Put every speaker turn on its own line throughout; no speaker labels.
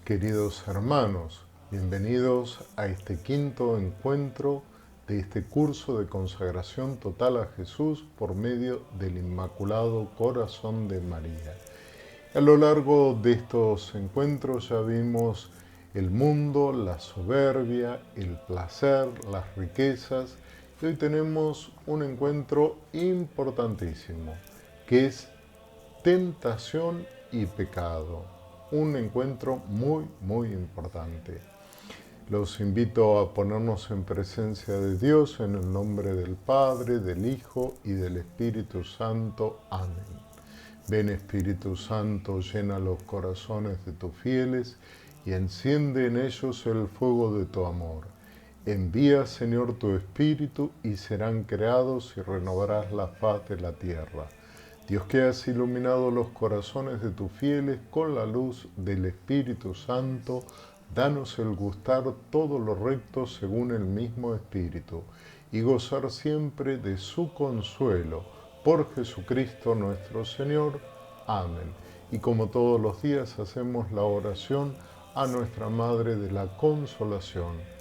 Queridos hermanos, bienvenidos a este quinto encuentro de este curso de consagración total a Jesús por medio del Inmaculado Corazón de María. A lo largo de estos encuentros ya vimos el mundo, la soberbia, el placer, las riquezas, y hoy tenemos un encuentro importantísimo, que es tentación y pecado. Un encuentro muy importante. Los invito a ponernos en presencia de Dios en el nombre del Padre, del Hijo y del Espíritu Santo. Amén. Ven Espíritu Santo, llena los corazones de tus fieles y enciende en ellos el fuego de tu amor. Envía, Señor, tu Espíritu y serán creados y renovarás la faz de la tierra. Dios, que has iluminado los corazones de tus fieles con la luz del Espíritu Santo, danos el gustar todo lo recto según el mismo Espíritu y gozar siempre de su consuelo. Por Jesucristo nuestro Señor. Amén. Y como todos los días hacemos la oración a nuestra Madre de la Consolación.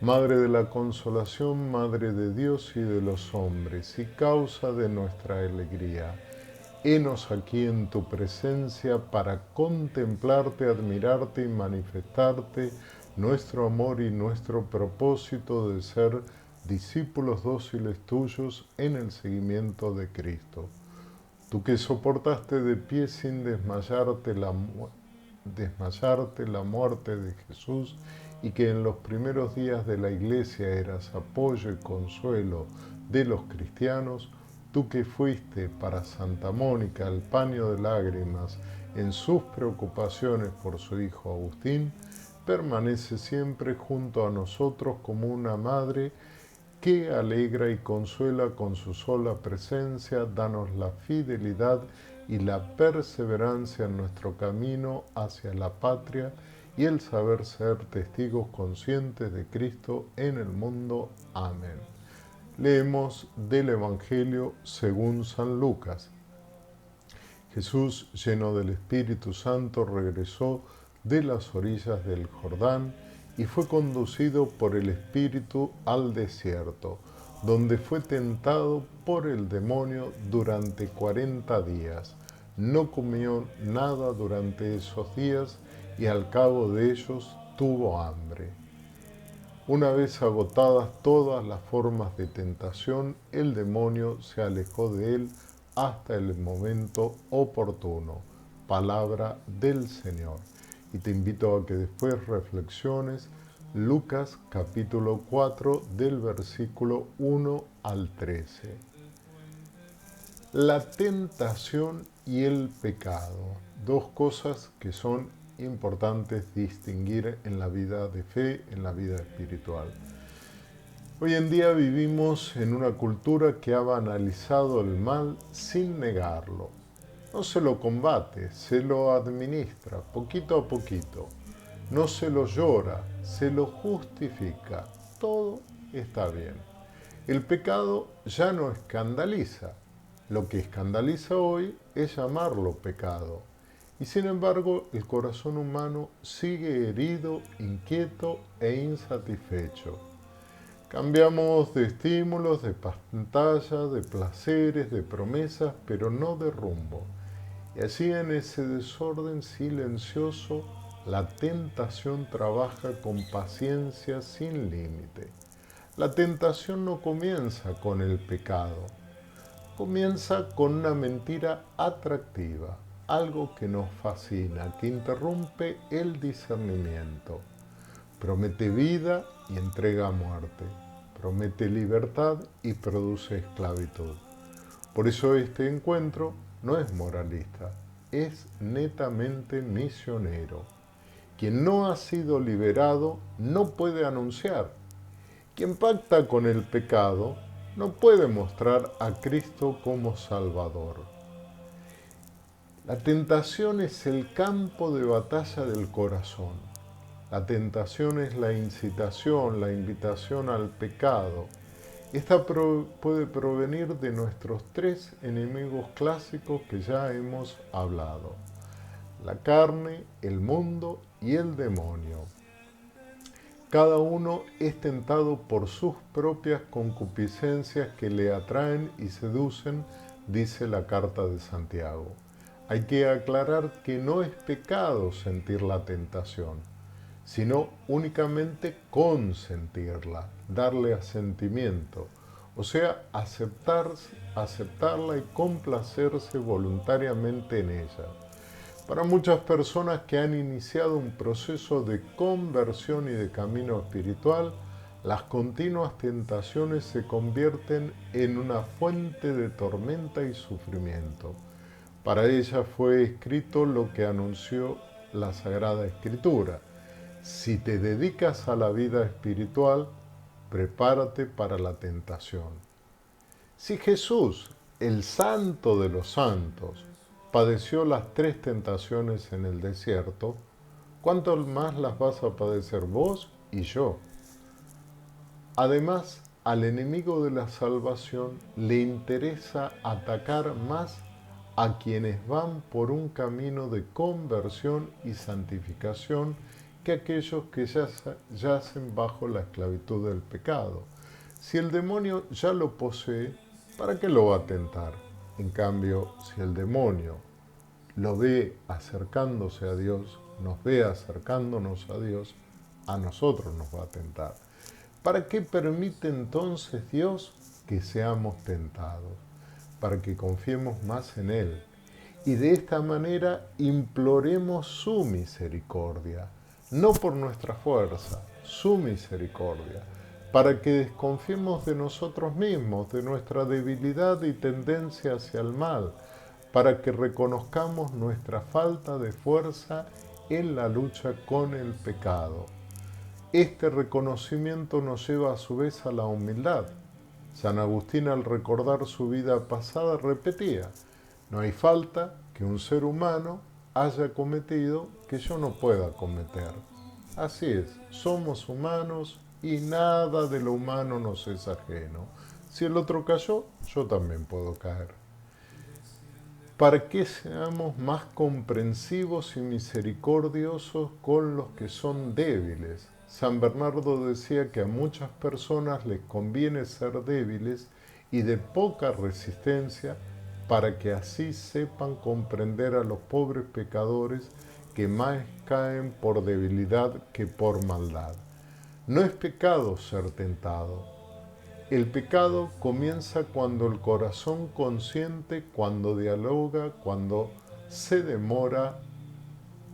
Madre de la Consolación, Madre de Dios y de los hombres, y causa de nuestra alegría. Henos aquí en tu presencia para contemplarte, admirarte y manifestarte nuestro amor y nuestro propósito de ser discípulos dóciles tuyos en el seguimiento de Cristo. Tú que soportaste de pie sin desmayarte la muerte de Jesús y que en los primeros días de la Iglesia eras apoyo y consuelo de los cristianos, tú que fuiste para Santa Mónica el paño de lágrimas en sus preocupaciones por su hijo Agustín, permanece siempre junto a nosotros como una madre que alegra y consuela con su sola presencia. Danos la fidelidad y la perseverancia en nuestro camino hacia la patria y el saber ser testigos conscientes de Cristo en el mundo. Amén. Leemos del Evangelio según San Lucas. Jesús, lleno del Espíritu Santo, regresó de las orillas del Jordán y fue conducido por el Espíritu al desierto, donde fue tentado por el demonio durante 40 días. No comió nada durante esos días y al cabo de ellos tuvo hambre. Una vez agotadas todas las formas de tentación, el demonio se alejó de él hasta el momento oportuno. Palabra del Señor. Y te invito a que después reflexiones Lucas capítulo 4 del versículo 1 al 13. La tentación y el pecado, dos cosas que son importantes distinguir en la vida de fe, en la vida espiritual. Hoy en día vivimos en una cultura que ha banalizado el mal sin negarlo. No se lo combate, se lo administra poquito a poquito. No se lo llora, se lo justifica. Todo está bien. El pecado ya no escandaliza. Lo que escandaliza hoy es llamarlo pecado. Y sin embargo, el corazón humano sigue herido, inquieto e insatisfecho. Cambiamos de estímulos, de pantalla, de placeres, de promesas, pero no de rumbo. Y así en ese desorden silencioso, la tentación trabaja con paciencia sin límite. La tentación no comienza con el pecado, comienza con una mentira atractiva, algo que nos fascina, que interrumpe el discernimiento. Promete vida y entrega muerte. Promete libertad y produce esclavitud. Por eso este encuentro no es moralista, es netamente misionero. Quien no ha sido liberado no puede anunciar. Quien pacta con el pecado no puede mostrar a Cristo como Salvador. La tentación es el campo de batalla del corazón. La tentación es la incitación, la invitación al pecado. Esta puede provenir de nuestros tres enemigos clásicos que ya hemos hablado. la carne, el mundo y el demonio. Cada uno es tentado por sus propias concupiscencias que le atraen y seducen, dice la carta de Santiago. Hay que aclarar que no es pecado sentir la tentación, sino únicamente consentirla, darle asentimiento, o sea, aceptarla y complacerse voluntariamente en ella. Para muchas personas que han iniciado un proceso de conversión y de camino espiritual, las continuas tentaciones se convierten en una fuente de tormenta y sufrimiento. Para ellas fue escrito lo que anunció la Sagrada Escritura: si te dedicas a la vida espiritual, prepárate para la tentación. Si Jesús, el Santo de los Santos, padeció las 3 tentaciones en el desierto, ¿cuánto más las vas a padecer vos y yo? Además, al enemigo de la salvación le interesa atacar más a quienes van por un camino de conversión y santificación que aquellos que yacen bajo la esclavitud del pecado. Si el demonio ya lo posee, ¿para qué lo va a tentar? En cambio, si el demonio lo ve acercándose a Dios, nos ve acercándonos a Dios, a nosotros nos va a tentar. ¿Para qué permite entonces Dios que seamos tentados? Para que confiemos más en Él y de esta manera imploremos su misericordia, no por nuestra fuerza, su misericordia, para que desconfiemos de nosotros mismos, de nuestra debilidad y tendencia hacia el mal, para que reconozcamos nuestra falta de fuerza en la lucha con el pecado. Este reconocimiento nos lleva a su vez a la humildad. San Agustín, al recordar su vida pasada, repetía: no hay falta que un ser humano haya cometido que yo no pueda cometer. Así es, somos humanos y nada de lo humano nos es ajeno. Si el otro cayó, yo también puedo caer. Para que seamos más comprensivos y misericordiosos con los que son débiles. San Bernardo decía que a muchas personas les conviene ser débiles y de poca resistencia, para que así sepan comprender a los pobres pecadores que más caen por debilidad que por maldad. No es pecado ser tentado. El pecado comienza cuando el corazón consciente, cuando dialoga, cuando se demora,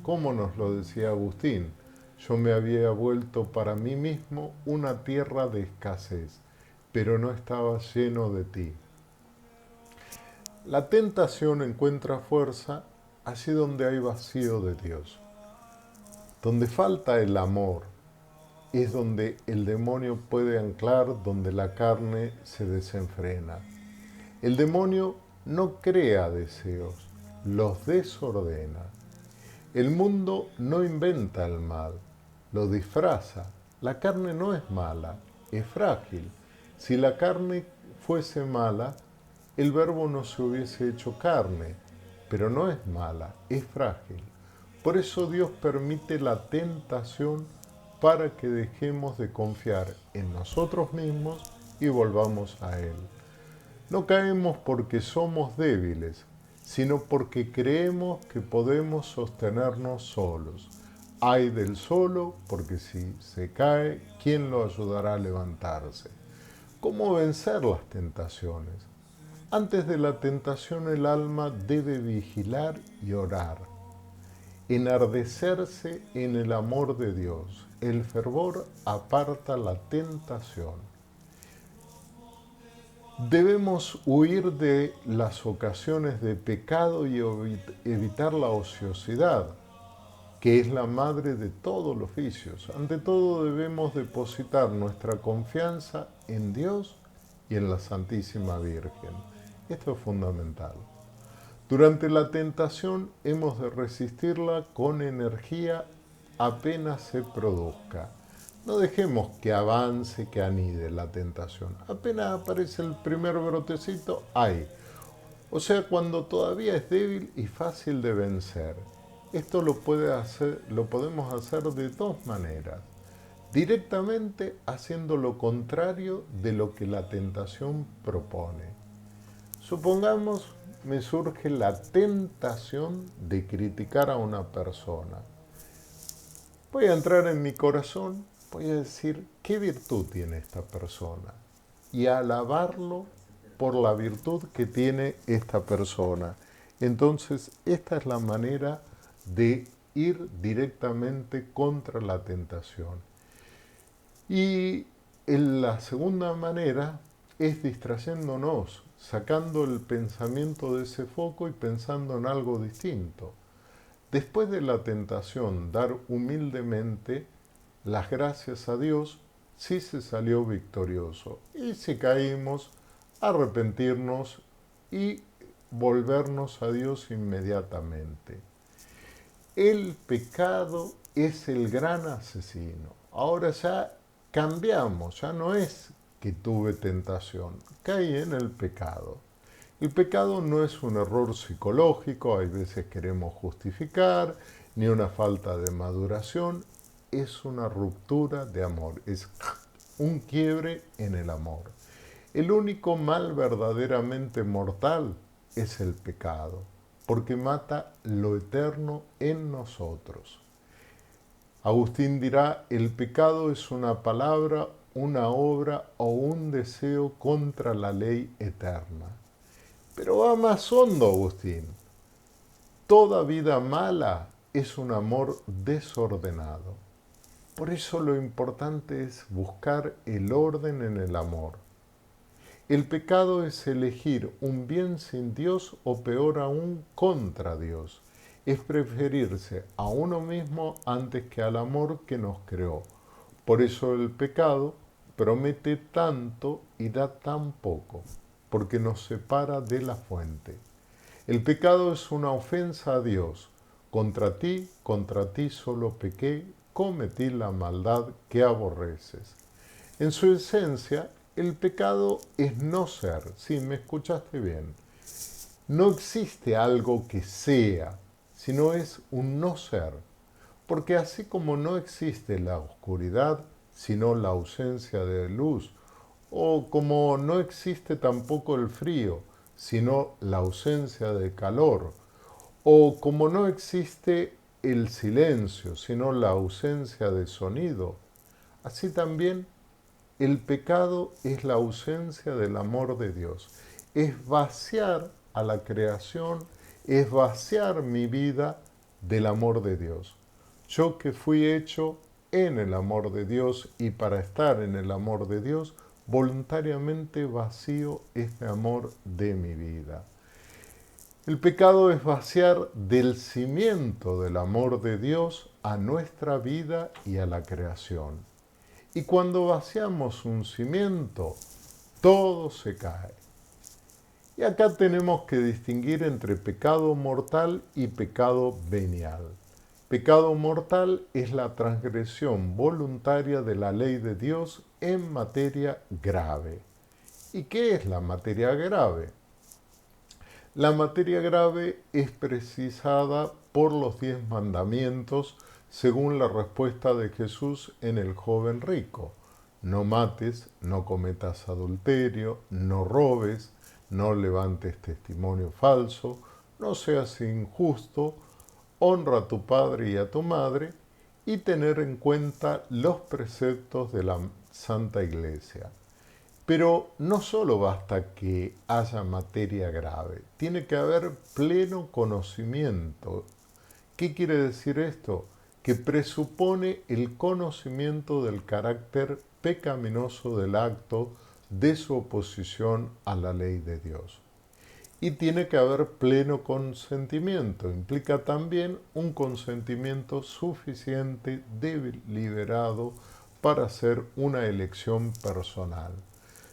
como nos lo decía Agustín: yo me había vuelto para mí mismo una tierra de escasez, pero no estaba lleno de ti. La tentación encuentra fuerza allí donde hay vacío de Dios. Donde falta el amor es donde el demonio puede anclar, donde la carne se desenfrena. El demonio no crea deseos, los desordena. El mundo no inventa el mal, lo disfraza. La carne no es mala, es frágil. Si la carne fuese mala, el Verbo no se hubiese hecho carne, pero no es mala, es frágil. Por eso Dios permite la tentación, para que dejemos de confiar en nosotros mismos y volvamos a Él. No caemos porque somos débiles, sino porque creemos que podemos sostenernos solos. Ay del solo, porque si se cae, ¿quién lo ayudará a levantarse? ¿Cómo vencer las tentaciones? Antes de la tentación, el alma debe vigilar y orar, enardecerse en el amor de Dios. El fervor aparta la tentación. Debemos huir de las ocasiones de pecado y evitar la ociosidad, que es la madre de todos los vicios. Ante todo, debemos depositar nuestra confianza en Dios y en la Santísima Virgen. Esto es fundamental. Durante la tentación hemos de resistirla con energía apenas se produzca. No dejemos que avance, que anide la tentación. Apenas aparece el primer brotecito, ¡ay! O sea, cuando todavía es débil y fácil de vencer. Esto lo podemos hacer de dos maneras. Directamente haciendo lo contrario de lo que la tentación propone. Supongamos me surge la tentación de criticar a una persona. Voy a entrar en mi corazón, voy a decir qué virtud tiene esta persona y alabarlo por la virtud que tiene esta persona. Entonces, esta es la manera de ir directamente contra la tentación. Y la segunda manera es distrayéndonos, sacando el pensamiento de ese foco y pensando en algo distinto. Después de la tentación, dar humildemente las gracias a Dios si se salió victorioso. Y si caímos, arrepentirnos y volvernos a Dios inmediatamente. El pecado es el gran asesino. Ahora ya cambiamos, ya no es que tuve tentación, caí en el pecado. El pecado no es un error psicológico, hay veces queremos justificar, ni una falta de maduración, es una ruptura de amor, es un quiebre en el amor. El único mal verdaderamente mortal es el pecado, porque mata lo eterno en nosotros. Agustín dirá, el pecado es una palabra, una obra o un deseo contra la ley eterna. Pero va más hondo, Agustín. Toda vida mala es un amor desordenado. Por eso lo importante es buscar el orden en el amor. El pecado es elegir un bien sin Dios o peor aún contra Dios. Es preferirse a uno mismo antes que al amor que nos creó. Por eso el pecado promete tanto y da tan poco, porque nos separa de la fuente. El pecado es una ofensa a Dios. Contra ti solo pequé, cometí la maldad que aborreces. En su esencia, el pecado es no ser. Sí, me escuchaste bien. No existe algo que sea, sino es un no ser. Porque así como no existe la oscuridad, sino la ausencia de luz, o como no existe tampoco el frío, sino la ausencia de calor, o como no existe el silencio, sino la ausencia de sonido, así también el pecado es la ausencia del amor de Dios. Es vaciar a la creación, es vaciar mi vida del amor de Dios. Yo que fui hecho en el amor de Dios y para estar en el amor de Dios, voluntariamente vacío este amor de mi vida. El pecado es vaciar del cimiento del amor de Dios a nuestra vida y a la creación. Y cuando vaciamos un cimiento, todo se cae. Y acá tenemos que distinguir entre pecado mortal y pecado venial. Pecado mortal es la transgresión voluntaria de la ley de Dios en materia grave. ¿Y qué es la materia grave? La materia grave es precisada por los 10 mandamientos según la respuesta de Jesús en el joven rico. No mates, no cometas adulterio, no robes, no levantes testimonio falso, no seas injusto, honra a tu padre y a tu madre y tener en cuenta los preceptos de la Santa Iglesia. Pero no solo basta que haya materia grave, tiene que haber pleno conocimiento. ¿Qué quiere decir esto? Que presupone el conocimiento del carácter pecaminoso del acto de su oposición a la ley de Dios. Y tiene que haber pleno consentimiento. Implica también un consentimiento suficiente, deliberado, para hacer una elección personal.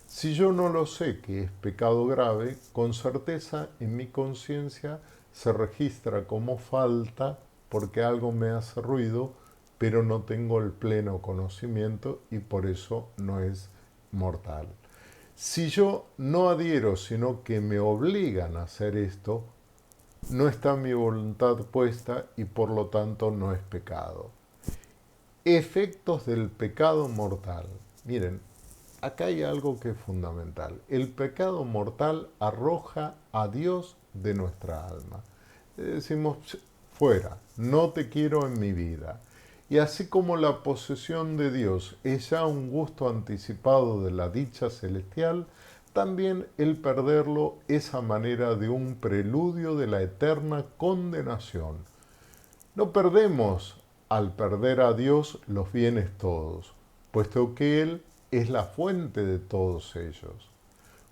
Si yo no lo sé que es pecado grave, con certeza en mi conciencia se registra como falta porque algo me hace ruido, pero no tengo el pleno conocimiento y por eso no es mortal. Si yo no adhiero, sino que me obligan a hacer esto, no está mi voluntad puesta y por lo tanto no es pecado. Efectos del pecado mortal. Miren, acá hay algo que es fundamental. El pecado mortal arroja a Dios de nuestra alma. Decimos, fuera, no te quiero en mi vida. Y así como la posesión de Dios es ya un gusto anticipado de la dicha celestial, también el perderlo es a manera de un preludio de la eterna condenación. No perdemos al perder a Dios los bienes todos, puesto que Él es la fuente de todos ellos.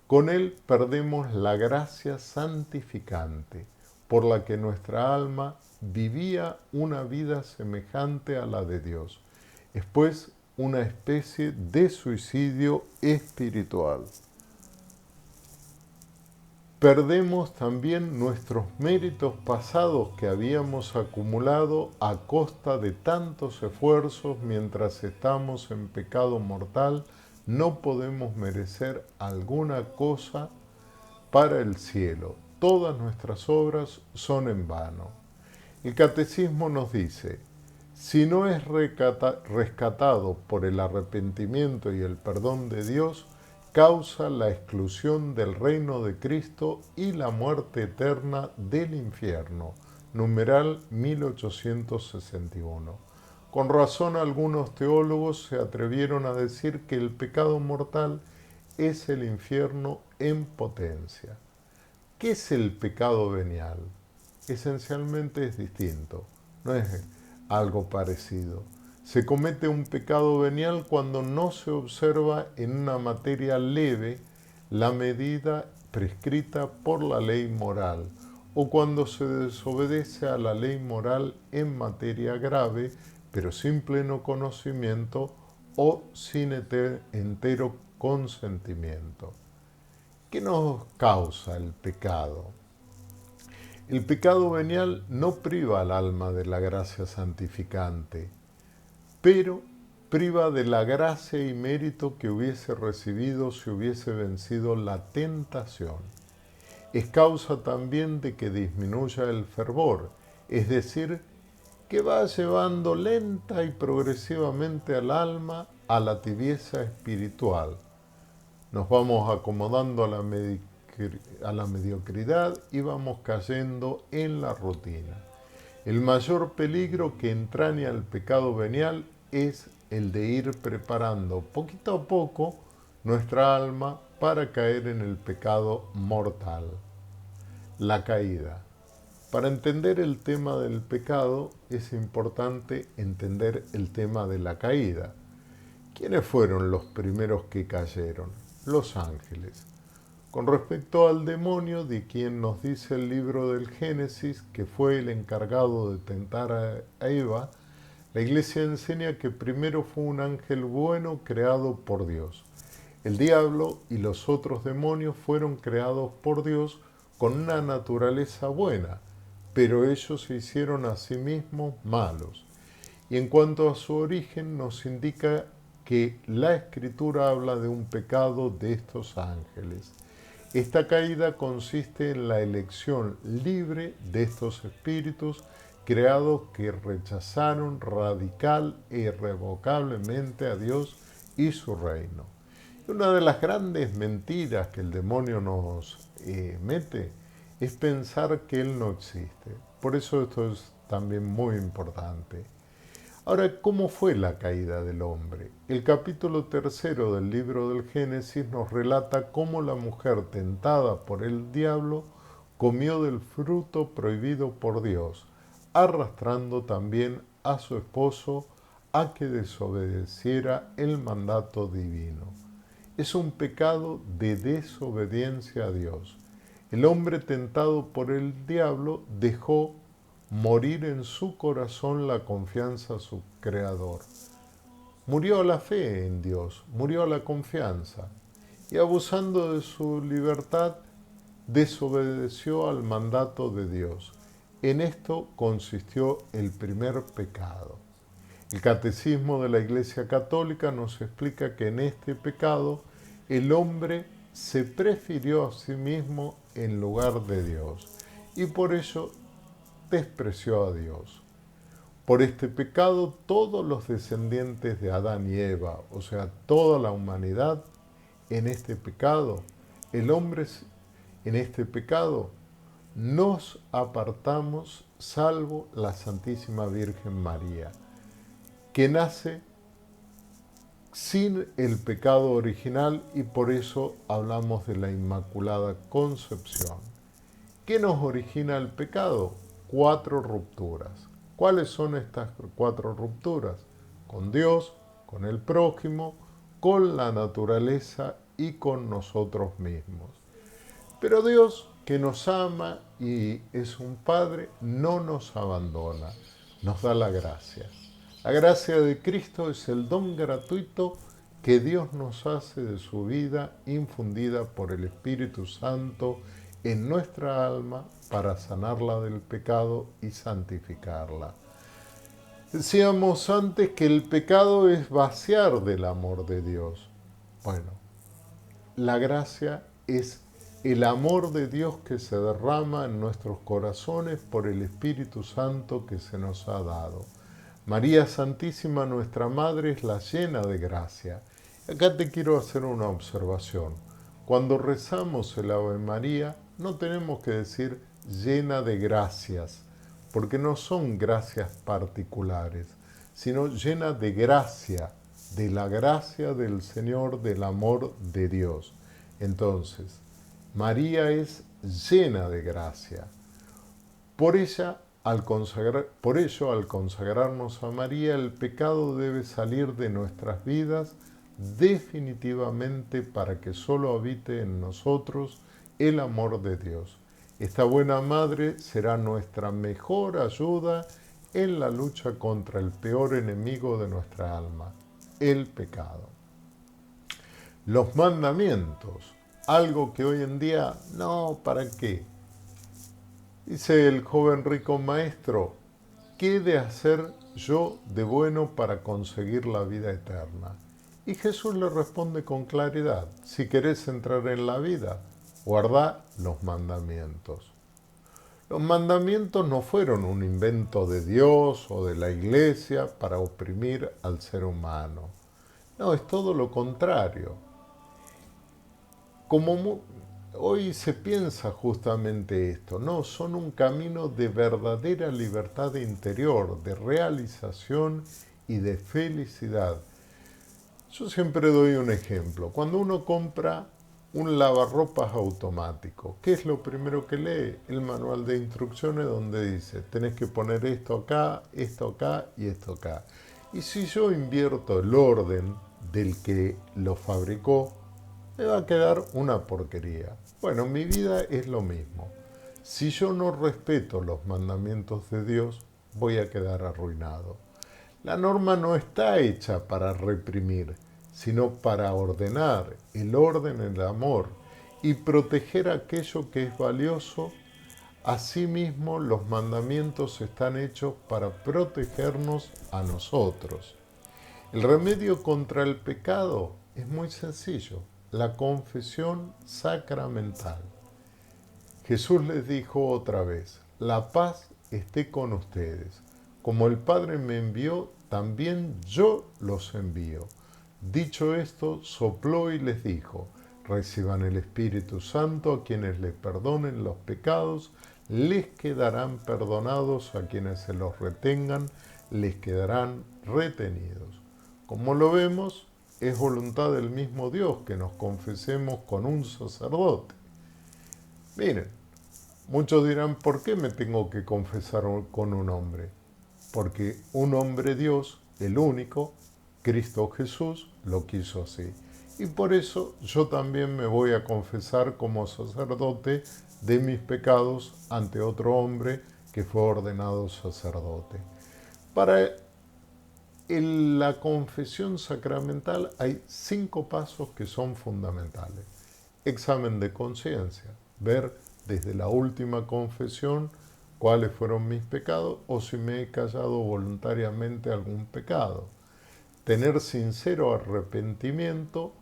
Con Él perdemos la gracia santificante, por la que nuestra alma vivía una vida semejante a la de Dios. Es pues una especie de suicidio espiritual. Perdemos también nuestros méritos pasados que habíamos acumulado a costa de tantos esfuerzos mientras estamos en pecado mortal. No podemos merecer alguna cosa para el cielo. Todas nuestras obras son en vano. El catecismo nos dice, si no es rescatado por el arrepentimiento y el perdón de Dios, causa la exclusión del reino de Cristo y la muerte eterna del infierno. Numeral 1861. Con razón algunos teólogos se atrevieron a decir que el pecado mortal es el infierno en potencia. ¿Qué es el pecado venial? Esencialmente es distinto, no es algo parecido. Se comete un pecado venial cuando no se observa en una materia leve la medida prescrita por la ley moral, o cuando se desobedece a la ley moral en materia grave, pero sin pleno conocimiento o sin entero consentimiento. ¿Qué nos causa el pecado? El pecado venial no priva al alma de la gracia santificante, pero priva de la gracia y mérito que hubiese recibido si hubiese vencido la tentación. Es causa también de que disminuya el fervor, es decir, que va llevando lenta y progresivamente al alma a la tibieza espiritual. Nos vamos acomodando a la mediocridad y vamos cayendo en la rutina. El mayor peligro que entraña el pecado venial es el de ir preparando poquito a poco nuestra alma para caer en el pecado mortal. La caída. Para entender el tema del pecado es importante entender el tema de la caída. ¿Quiénes fueron los primeros que cayeron? Los ángeles. Con respecto al demonio, de quien nos dice el libro del Génesis, que fue el encargado de tentar a Eva, la Iglesia enseña que primero fue un ángel bueno creado por Dios. El diablo y los otros demonios fueron creados por Dios con una naturaleza buena, pero ellos se hicieron a sí mismos malos. Y en cuanto a su origen, nos indica que la Escritura habla de un pecado de estos ángeles. Esta caída consiste en la elección libre de estos espíritus creados que rechazaron radical e irrevocablemente a Dios y su reino. Y una de las grandes mentiras que el demonio nos mete es pensar que Él no existe. Por eso esto es también muy importante. Ahora, ¿cómo fue la caída del hombre? El capítulo 3 del libro del Génesis nos relata cómo la mujer tentada por el diablo comió del fruto prohibido por Dios, arrastrando también a su esposo a que desobedeciera el mandato divino. Es un pecado de desobediencia a Dios. El hombre tentado por el diablo dejó morir en su corazón la confianza a su Creador. Murió la fe en Dios, murió la confianza, y abusando de su libertad, desobedeció al mandato de Dios. En esto consistió el primer pecado. El Catecismo de la Iglesia Católica nos explica que en este pecado el hombre se prefirió a sí mismo en lugar de Dios. y por ello despreció a Dios. Por este pecado todos los descendientes de Adán y Eva, o sea, toda la humanidad, en este pecado, el hombre en este pecado, nos apartamos salvo la Santísima Virgen María, que nace sin el pecado original y por eso hablamos de la Inmaculada Concepción. ¿Qué nos origina el pecado? 4 rupturas. ¿Cuáles son estas 4 rupturas? Con Dios, con el prójimo, con la naturaleza y con nosotros mismos. Pero Dios, que nos ama y es un Padre, no nos abandona, nos da la gracia. La gracia de Cristo es el don gratuito que Dios nos hace de su vida infundida por el Espíritu Santo en nuestra alma para sanarla del pecado y santificarla. Decíamos antes que el pecado es vaciar del amor de Dios. Bueno, la gracia es el amor de Dios que se derrama en nuestros corazones por el Espíritu Santo que se nos ha dado. María Santísima, nuestra Madre, es la llena de gracia. Acá te quiero hacer una observación. Cuando rezamos el Ave María, no tenemos que decir llena de gracias, porque no son gracias particulares, sino llena de gracia, de la gracia del Señor, del amor de Dios. Entonces, María es llena de gracia. Por ello, al consagrarnos a María, el pecado debe salir de nuestras vidas definitivamente para que solo habite en nosotros el amor de Dios. Esta buena madre será nuestra mejor ayuda en la lucha contra el peor enemigo de nuestra alma, el pecado. Los mandamientos, algo que hoy en día, no, ¿para qué? Dice el joven rico maestro, ¿qué he de hacer yo de bueno para conseguir la vida eterna? Y Jesús le responde con claridad, si querés entrar en la vida, guardá los mandamientos. Los mandamientos no fueron un invento de Dios o de la Iglesia para oprimir al ser humano. No, es todo lo contrario. Como hoy se piensa justamente esto, no, son un camino de verdadera libertad interior, de realización y de felicidad. Yo siempre doy un ejemplo. Cuando uno compra un lavarropas automático, ¿qué es lo primero que lee? El manual de instrucciones donde dice, tenés que poner esto acá y esto acá. Y si yo invierto el orden del que lo fabricó, me va a quedar una porquería. Bueno, mi vida es lo mismo. Si yo no respeto los mandamientos de Dios, voy a quedar arruinado. La norma no está hecha para reprimir, sino para ordenar, el orden, el amor, y proteger aquello que es valioso. Asimismo, los mandamientos están hechos para protegernos a nosotros. El remedio contra el pecado es muy sencillo, la confesión sacramental. Jesús les dijo otra vez, la paz esté con ustedes. Como el Padre me envió, también yo los envío. Dicho esto, sopló y les dijo, reciban el Espíritu Santo, a quienes les perdonen los pecados, les quedarán perdonados, a quienes se los retengan, les quedarán retenidos. Como lo vemos, es voluntad del mismo Dios que nos confesemos con un sacerdote. Miren, muchos dirán, ¿por qué me tengo que confesar con un hombre? Porque un hombre Dios, el único, Cristo Jesús, lo quiso así. Y por eso yo también me voy a confesar como sacerdote de mis pecados ante otro hombre que fue ordenado sacerdote. Para la confesión sacramental hay 5 pasos que son fundamentales. Examen de conciencia, ver desde la última confesión cuáles fueron mis pecados o si me he callado voluntariamente algún pecado. Tener sincero arrepentimiento,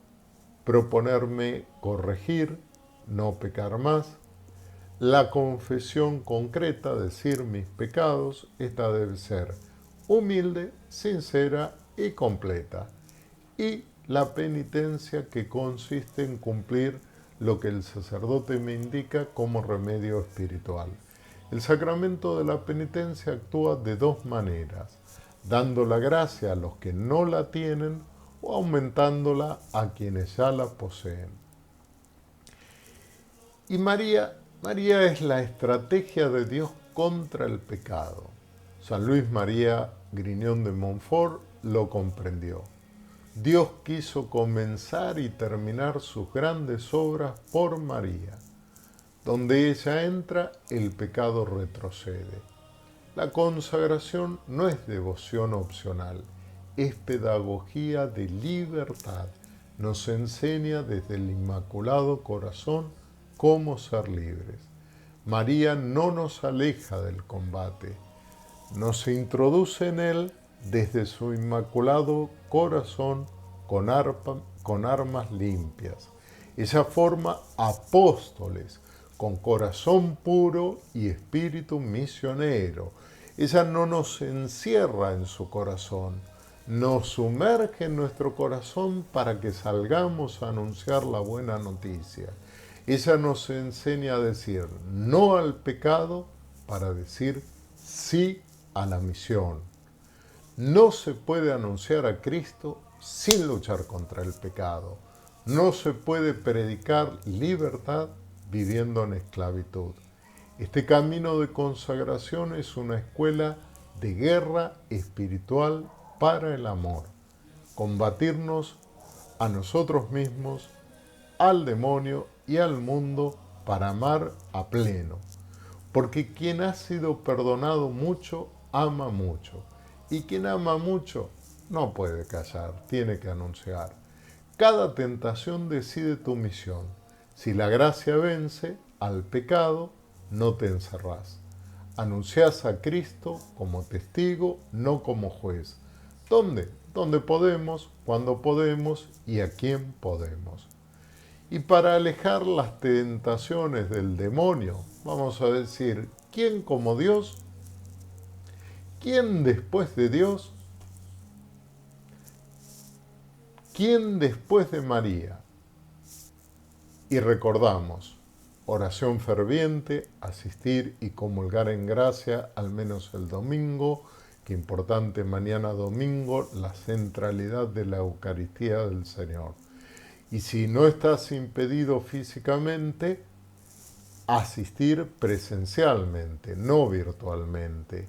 proponerme corregir, no pecar más. La confesión concreta, decir mis pecados, esta debe ser humilde, sincera y completa. Y la penitencia, que consiste en cumplir lo que el sacerdote me indica como remedio espiritual. El sacramento de la penitencia actúa de dos maneras: dando la gracia a los que no la tienen o aumentándola a quienes ya la poseen. Y María es la estrategia de Dios contra el pecado. San Luis María Griñón de Montfort lo comprendió. Dios quiso comenzar y terminar sus grandes obras por María. Donde ella entra, el pecado retrocede. La consagración no es devoción opcional, es pedagogía de libertad. Nos enseña desde el Inmaculado Corazón cómo ser libres. María no nos aleja del combate, nos introduce en él desde su Inmaculado Corazón con armas limpias. Ella forma apóstoles con corazón puro y espíritu misionero. Ella no nos encierra en su corazón, nos sumerge en nuestro corazón para que salgamos a anunciar la buena noticia. Ella nos enseña a decir no al pecado para decir sí a la misión. No se puede anunciar a Cristo sin luchar contra el pecado. No se puede predicar libertad viviendo en esclavitud. Este camino de consagración es una escuela de guerra espiritual para el amor. Combatirnos a nosotros mismos, al demonio y al mundo para amar a pleno. Porque quien ha sido perdonado mucho, ama mucho. Y quien ama mucho, no puede callar, tiene que anunciar. Cada tentación decide tu misión. Si la gracia vence al pecado, no te encerrás. Anunciás a Cristo como testigo, no como juez. ¿Dónde? Donde podemos, cuando podemos y a quién podemos. Y para alejar las tentaciones del demonio, vamos a decir, ¿quién como Dios? ¿Quién después de Dios? ¿Quién después de María? Y recordamos, oración ferviente, asistir y comulgar en gracia al menos el domingo. Qué importante mañana domingo, la centralidad de la Eucaristía del Señor. Y si no estás impedido físicamente, asistir presencialmente, no virtualmente.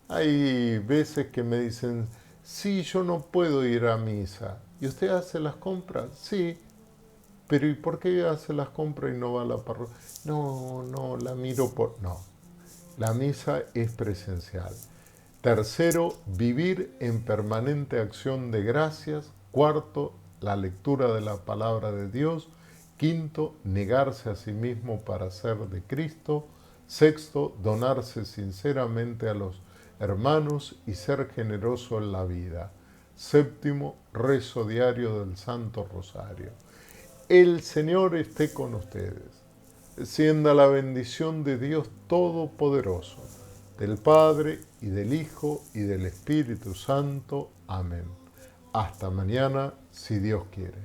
Hay veces que me dicen, sí, yo no puedo ir a misa. ¿Y usted hace las compras? Sí. Pero ¿y por qué hace las compras y no va a la parroquia? No, la miro por... No, la misa es presencial. Tercero, vivir en permanente acción de gracias. Cuarto, la lectura de la palabra de Dios. Quinto, negarse a sí mismo para ser de Cristo. Sexto, donarse sinceramente a los hermanos y ser generoso en la vida. Séptimo, rezo diario del Santo Rosario. El Señor esté con ustedes. Descienda la bendición de Dios Todopoderoso, del Padre y del Hijo y del Espíritu Santo. Amén. Hasta mañana, si Dios quiere.